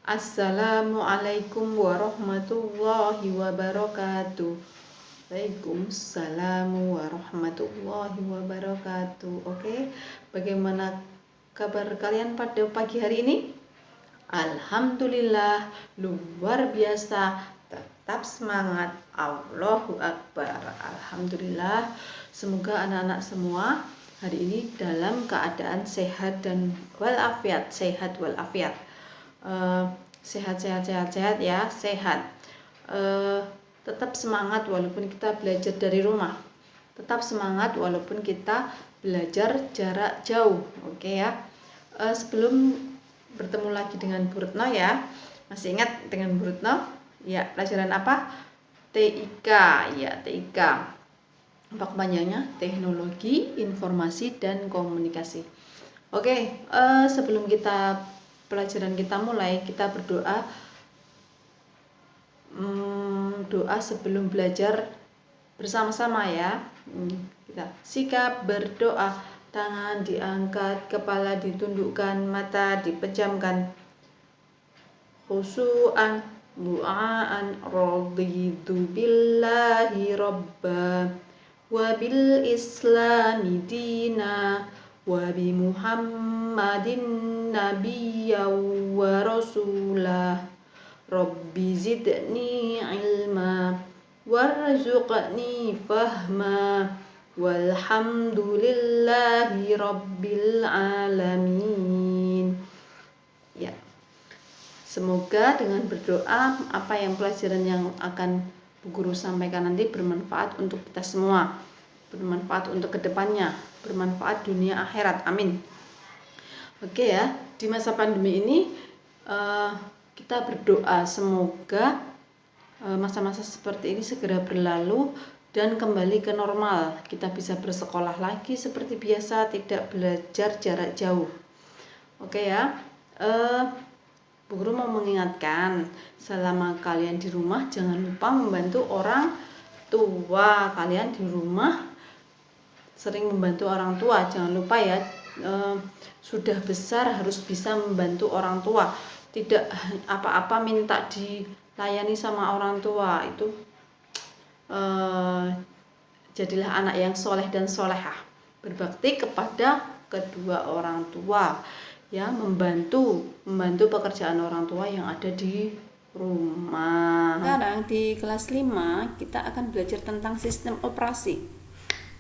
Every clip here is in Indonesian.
Assalamualaikum warahmatullahi wabarakatuh. Waalaikumsalam warahmatullahi wabarakatuh. Oke, bagaimana kabar kalian pada pagi hari ini? Alhamdulillah, luar biasa. Tetap semangat. Allahu Akbar. Alhamdulillah. Semoga anak-anak semua hari ini dalam keadaan sehat dan walafiat. Sehat walafiat. Sehat ya, sehat. Tetap semangat walaupun kita belajar dari rumah. Tetap semangat walaupun kita belajar jarak jauh. Oke ya. Sebelum bertemu lagi dengan Bu Retno ya, masih ingat dengan Bu Retno? Ya, pelajaran apa? TIK ya, TIK. Apa kepanjangannya? Teknologi, Informasi dan Komunikasi. Oke, sebelum pelajaran kita mulai, kita berdoa. Doa sebelum belajar bersama-sama ya. Kita sikap berdoa, tangan diangkat, kepala ditundukkan, mata dipejamkan. Khusyu'an du'aan raditu billahi rabba wa bil islami dina wa bi Muhammadin nabiyya wa rasulah. Rabbi zidni ilma warzuqni fahma walhamdulillahi rabbil alamin. Ya. Semoga dengan berdoa apa yang pelajaran yang akan Bu Guru sampaikan nanti bermanfaat untuk kita semua, bermanfaat untuk kedepannya, bermanfaat dunia akhirat. Amin. Oke ya, di masa pandemi ini kita berdoa semoga masa-masa seperti ini segera berlalu dan kembali ke normal. Kita bisa bersekolah lagi seperti biasa, tidak belajar jarak jauh. Oke ya, Bu Guru mau mengingatkan, selama kalian di rumah jangan lupa membantu orang tua. Kalian di rumah sering membantu orang tua, jangan lupa ya. Sudah besar harus bisa membantu orang tua. Tidak apa-apa minta dilayani sama orang tua. Itu jadilah anak yang soleh dan solehah, berbakti kepada kedua orang tua ya, membantu pekerjaan orang tua yang ada di rumah. Sekarang di kelas 5 kita akan belajar tentang sistem operasi.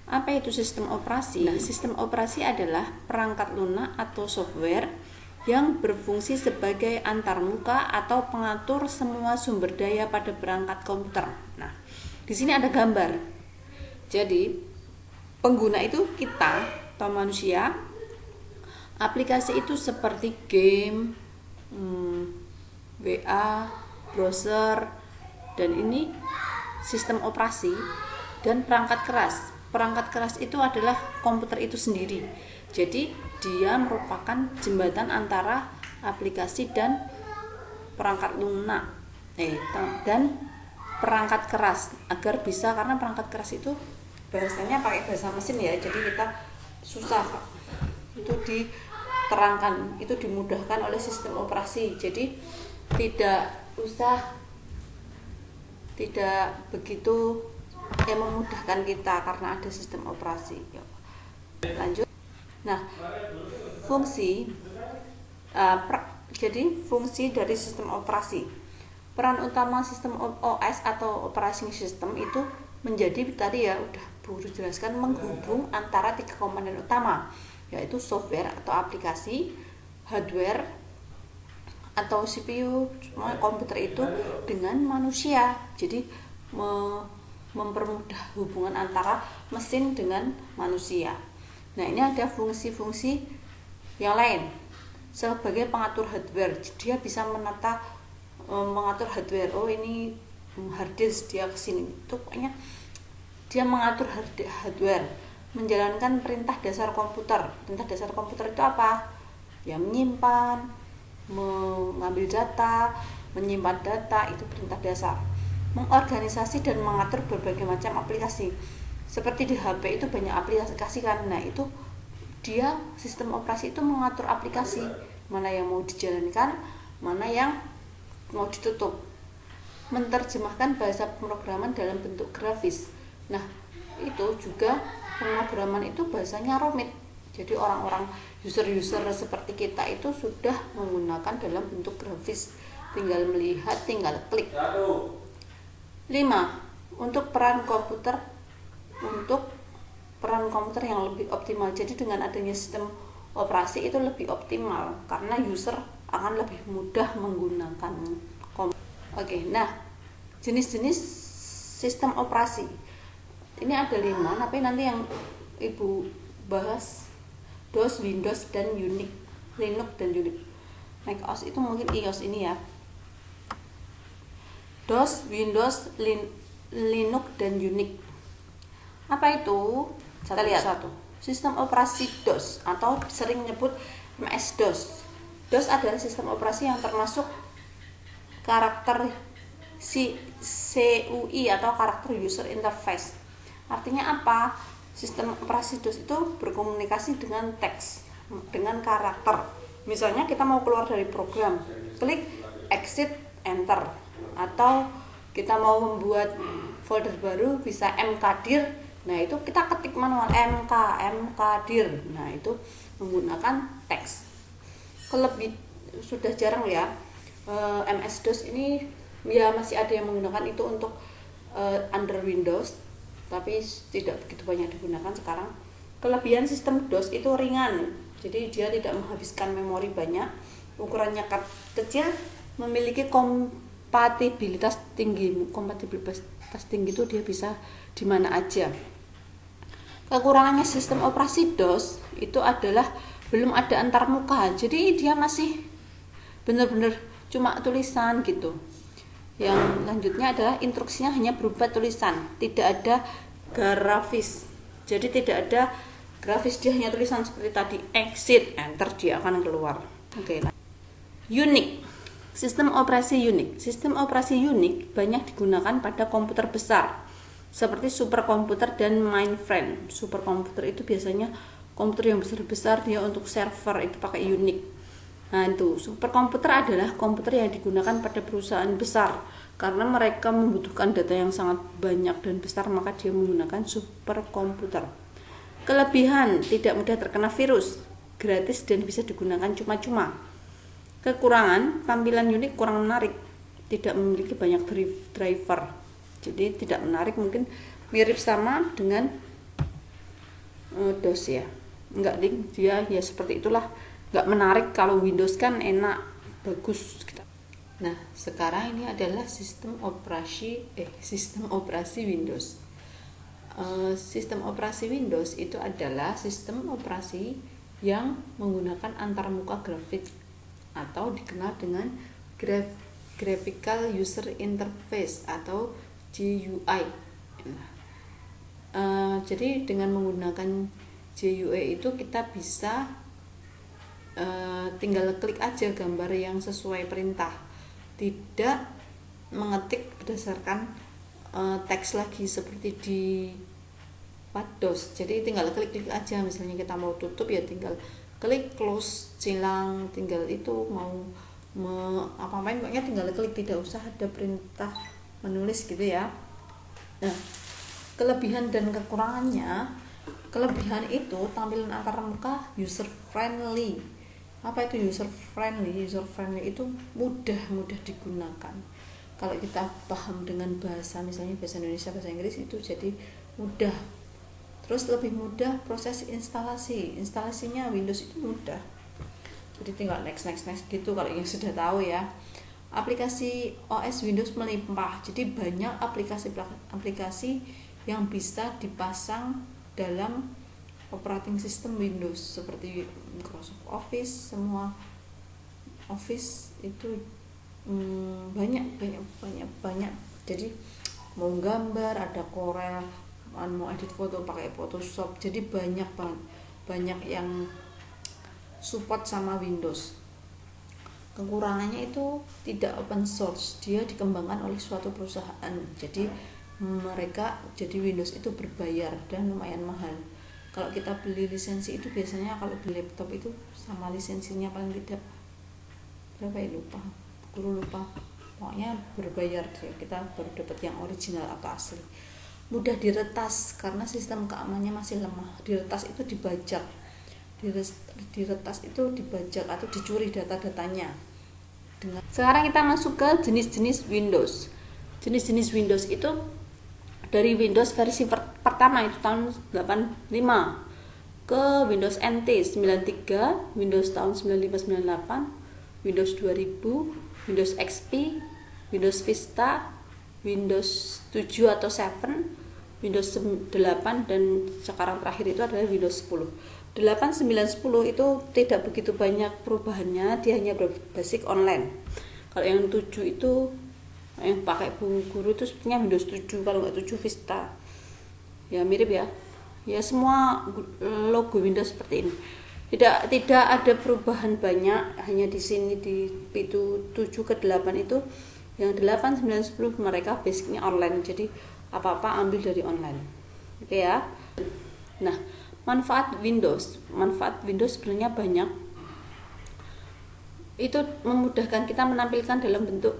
Apa itu sistem operasi? Nah, sistem operasi adalah perangkat lunak atau software yang berfungsi sebagai antarmuka atau pengatur semua sumber daya pada perangkat komputer. Nah, di sini ada gambar. Jadi, pengguna itu kita atau manusia. Aplikasi itu seperti game, WA, browser, dan ini sistem operasi dan perangkat keras. Perangkat keras itu adalah komputer itu sendiri. Jadi dia merupakan jembatan antara aplikasi dan perangkat lunak dan perangkat keras agar bisa, karena perangkat keras itu bahasanya pakai bahasa mesin ya, jadi kita susah itu diterangkan, itu dimudahkan oleh sistem operasi. Jadi tidak begitu memudahkan kita karena ada sistem operasi. Lanjut. Nah, jadi fungsi dari sistem operasi. Peran utama sistem OS atau operating system itu menjadi, tadi ya udah Bu Guru jelaskan, menghubung antara 3 komponen utama, yaitu software atau aplikasi, hardware atau CPU komputer itu dengan manusia. Jadi mempermudah hubungan antara mesin dengan manusia. Nah, ini ada fungsi-fungsi yang lain. Sebagai pengatur hardware, dia bisa mengatur hardware. Oh, ini hard disk, dia kesini. Itu pokoknya dia mengatur hardware, menjalankan perintah dasar komputer. Perintah dasar komputer itu apa? Ya, menyimpan, mengambil data, menyimpan data, itu perintah dasar. Mengorganisasi dan mengatur berbagai macam aplikasi. Seperti di HP itu banyak aplikasi kan. Nah, itu dia sistem operasi itu mengatur aplikasi, mana yang mau dijalankan, mana yang mau ditutup. Menerjemahkan bahasa pemrograman dalam bentuk grafis. Nah, itu juga pemrograman itu bahasanya rumit. Jadi orang-orang user-user seperti kita itu sudah menggunakan dalam bentuk grafis. Tinggal melihat, tinggal klik. 5. Untuk peran komputer yang lebih optimal. Jadi dengan adanya sistem operasi itu lebih optimal karena user akan lebih mudah menggunakan komputer. Oke, nah jenis-jenis sistem operasi ini ada 5, tapi nanti yang ibu bahas DOS, Windows, dan Unix, Linux dan Unix. Mac OS itu mungkin iOS ini ya. DOS, Windows, Linux, dan Unix. Apa itu? Kita lihat satu. Sistem operasi DOS atau sering menyebut MS-DOS. DOS adalah sistem operasi yang termasuk karakter CUI atau karakter user interface. Artinya apa? Sistem operasi DOS itu berkomunikasi dengan teks, dengan karakter. Misalnya kita mau keluar dari program, klik exit, enter. Atau kita mau membuat folder baru bisa mkdir. Nah, itu kita ketik manual mkdir. Nah, itu menggunakan teks. Sudah jarang ya MS-DOS ini ya masih ada yang menggunakan itu untuk under Windows, tapi tidak begitu banyak digunakan sekarang. Kelebihan sistem DOS itu ringan, jadi dia tidak menghabiskan memori banyak, ukurannya kecil, memiliki kompatibilitas tinggi. Kompatibilitas tinggi itu dia bisa di mana aja. Kekurangannya sistem operasi DOS itu adalah belum ada antarmuka, jadi dia masih benar-benar cuma tulisan gitu. Yang lanjutnya adalah instruksinya hanya berupa tulisan, tidak ada grafis. Jadi tidak ada grafis, dia hanya tulisan seperti tadi, exit, enter, dia akan keluar. Oke. Unix. Sistem operasi Unix. Sistem operasi Unix banyak digunakan pada komputer besar seperti superkomputer dan mainframe. Superkomputer itu biasanya komputer yang besar-besar, dia untuk server itu pakai Unix. Nah, itu superkomputer adalah komputer yang digunakan pada perusahaan besar karena mereka membutuhkan data yang sangat banyak dan besar, maka dia menggunakan superkomputer. Kelebihan, tidak mudah terkena virus, gratis dan bisa digunakan cuma-cuma. Kekurangan, tampilan Unix kurang menarik, tidak memiliki banyak driver, jadi tidak menarik, mungkin mirip sama dengan DOS ya. Enggak, dia ya seperti itulah, enggak menarik. Kalau Windows kan enak, bagus. Nah, sekarang ini adalah sistem operasi Windows. Sistem operasi Windows itu adalah sistem operasi yang menggunakan antarmuka grafik atau dikenal dengan Graphical User Interface atau GUI. Jadi dengan menggunakan GUI itu kita bisa tinggal klik aja gambar yang sesuai perintah, tidak mengetik berdasarkan teks lagi seperti di DOS. Jadi tinggal klik aja, misalnya kita mau tutup ya tinggal klik close, silang, tinggal itu mau apa-apain pokoknya tinggal klik, tidak usah ada perintah menulis gitu ya. Nah, kelebihan dan kekurangannya. Kelebihan itu tampilan antarmuka user friendly. Apa itu user friendly? User friendly itu mudah digunakan. Kalau kita paham dengan bahasa, misalnya bahasa Indonesia, bahasa Inggris, itu jadi mudah. Terus lebih mudah proses instalasinya Windows itu mudah. Jadi tinggal next gitu kalau yang sudah tahu ya. Aplikasi OS Windows melimpah. Jadi banyak aplikasi yang bisa dipasang dalam operating system Windows seperti Microsoft Office, semua Office itu banyak. Jadi mau gambar ada Corel, mau edit foto pakai Photoshop, jadi banyak yang support sama Windows. Kekurangannya itu tidak open source, dia dikembangkan oleh suatu perusahaan, jadi Windows itu berbayar dan lumayan mahal. Kalau kita beli lisensi itu biasanya, kalau beli laptop itu sama lisensinya paling tidak berapa ya, guru lupa pokoknya berbayar deh, kita baru dapat yang original atau asli. Mudah diretas karena sistem keamanannya masih lemah. Diretas itu dibajak, diretas itu dibajak atau dicuri data-datanya. Sekarang kita masuk ke jenis-jenis Windows. Jenis-jenis Windows itu dari Windows versi pertama itu tahun 85 ke Windows NT 93, Windows tahun 95-98, Windows 2000, Windows XP, Windows Vista, Windows 7 atau 7, Windows 8, dan sekarang terakhir itu adalah Windows 10. 8, 9, 10 itu tidak begitu banyak perubahannya, dia hanya basic online. Kalau yang 7 itu yang pakai buku guru itu sebenarnya Windows 7, kalau nggak 7 Vista. Ya mirip ya. Ya semua logo Windows seperti ini. Tidak ada perubahan banyak, hanya di sini di pintu 7 ke 8 itu yang 8, 9, 10 mereka basicnya online. Jadi apa-apa ambil dari online. Oke ya. Nah, manfaat Windows sebenarnya banyak. Itu memudahkan kita menampilkan dalam bentuk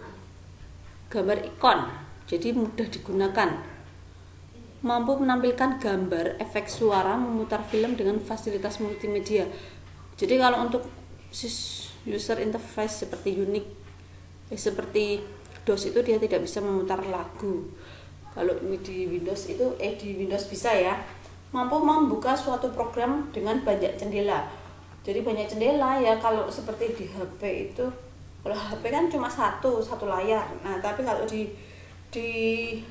gambar ikon. Jadi mudah digunakan. Mampu menampilkan gambar, efek suara, memutar film dengan fasilitas multimedia. Jadi kalau untuk user interface seperti Unix, seperti DOS itu dia tidak bisa memutar lagu. Kalau ini di Windows itu di Windows bisa ya. Mampu membuka suatu program dengan banyak jendela. Jadi banyak jendela ya, kalau seperti di HP itu, kalau HP kan cuma satu layar. Nah, tapi kalau di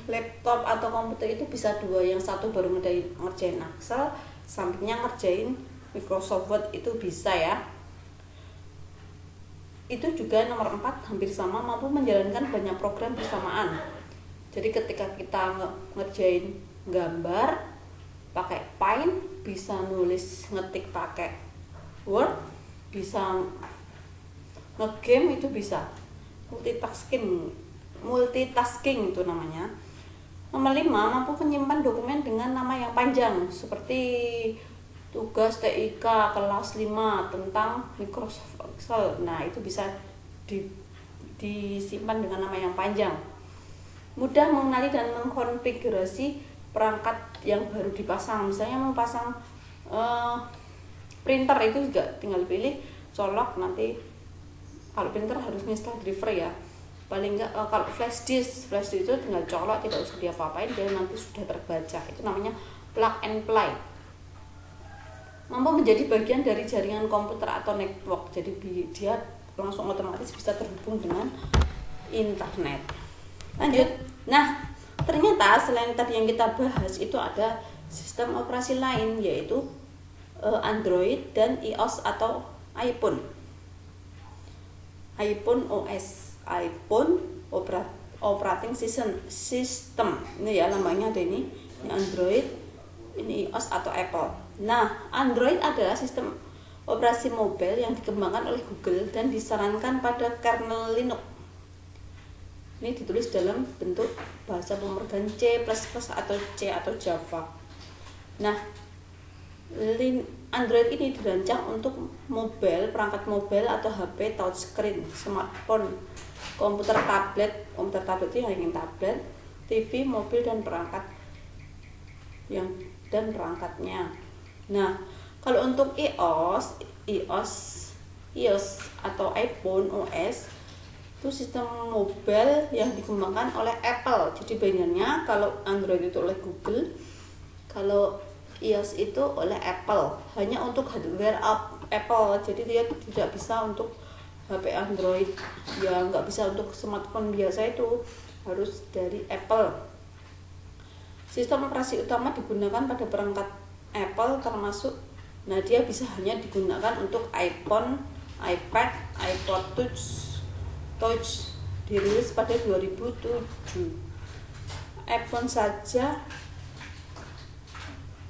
laptop atau komputer itu bisa dua, yang satu baru ngerjain Excel, sampingnya ngerjain Microsoft Word, itu bisa ya. Itu juga nomor 4 hampir sama, mampu menjalankan banyak program bersamaan. Jadi ketika kita ngerjain gambar pakai Paint, bisa nulis ngetik pakai Word, bisa ngegame, itu bisa multitasking itu namanya. Nomor 5, mampu menyimpan dokumen dengan nama yang panjang seperti tugas TIK kelas 5 tentang Microsoft Excel. Nah, itu bisa disimpan dengan nama yang panjang. Mudah mengenali dan mengkonfigurasi perangkat yang baru dipasang. Misalnya mau pasang printer, itu juga tinggal pilih, colok, nanti kalau printer harus install driver ya. Paling enggak kalau flash disk itu tinggal colok, tidak usah diapa-apain, dia nanti sudah terbaca. Itu namanya plug and play. Mampu menjadi bagian dari jaringan komputer atau network, jadi dia langsung otomatis bisa terhubung dengan internet. Lanjut. Nah, ternyata selain tadi yang kita bahas itu ada sistem operasi lain, yaitu Android dan iOS atau iPhone OS, iPhone operating system ini ya namanya, ada ini Android, ini iOS atau Apple. Nah, Android adalah sistem operasi mobile yang dikembangkan oleh Google dan disarankan pada kernel Linux. Ini ditulis dalam bentuk bahasa pemrograman C++ atau C atau Java. Nah, Android ini dirancang untuk perangkat mobile atau HP touchscreen, smartphone, komputer tablet itu yang tablet, TV, mobil, dan perangkatnya. Nah, kalau untuk iOS atau iPhone OS itu sistem mobile yang dikembangkan oleh Apple. Jadi bedanya kalau Android itu oleh Google, kalau iOS itu oleh Apple, hanya untuk hardware Apple. Jadi dia tidak bisa untuk HP Android, ya nggak bisa untuk smartphone biasa, itu harus dari Apple. Sistem operasi utama digunakan pada perangkat Apple termasuk, nah dia bisa hanya digunakan untuk iPhone, iPad, iPod Touch dirilis pada 2007. iPhone saja.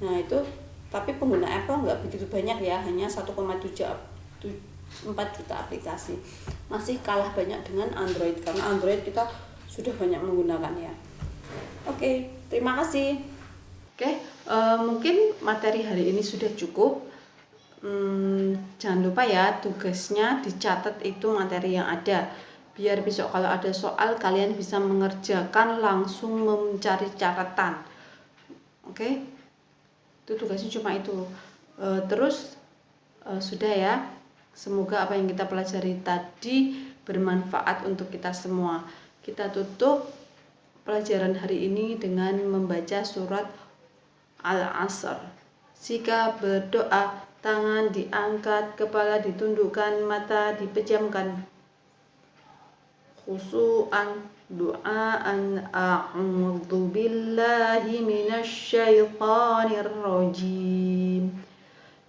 Nah itu, tapi pengguna Apple nggak begitu banyak ya, hanya 1,4 juta aplikasi. Masih kalah banyak dengan Android, karena Android kita sudah banyak menggunakan ya. Oke, terima kasih. Mungkin materi hari ini sudah cukup. Jangan lupa ya, tugasnya dicatat itu materi yang ada. biar besok kalau ada soal kalian bisa mengerjakan langsung mencari catatan. Oke, itu tugasnya cuma itu. Terus sudah ya, semoga apa yang kita pelajari tadi bermanfaat untuk kita semua. Kita tutup pelajaran hari ini dengan membaca surat Al-Asr. Jika berdoa, tangan diangkat, kepala ditundukkan, mata dipejamkan. Khusu'an du'aan a'udzu billahi minasyaitonir rajim.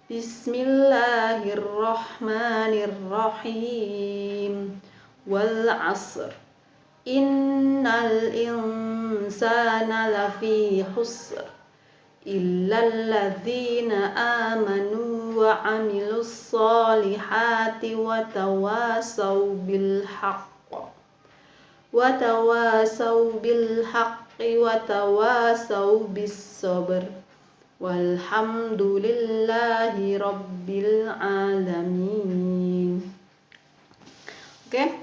Bismillahirrahmanirrahim. Wal 'asr. Innal insana lafi khusr illal ladzina amanu wa 'amilus solihati wa tawasaw bil haqq wa tawasaw bil haqqi wa tawasaw bis sabr. Walhamdulillahi rabbil alamin. Oke,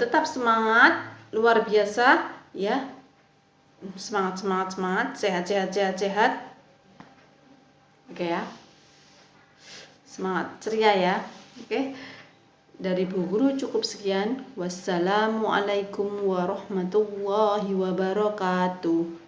tetap semangat, luar biasa ya. Semangat, sehat. Oke ya. Semangat, ceria ya. Oke. Dari Bu Guru cukup sekian. Wassalamualaikum warahmatullahi wabarakatuh.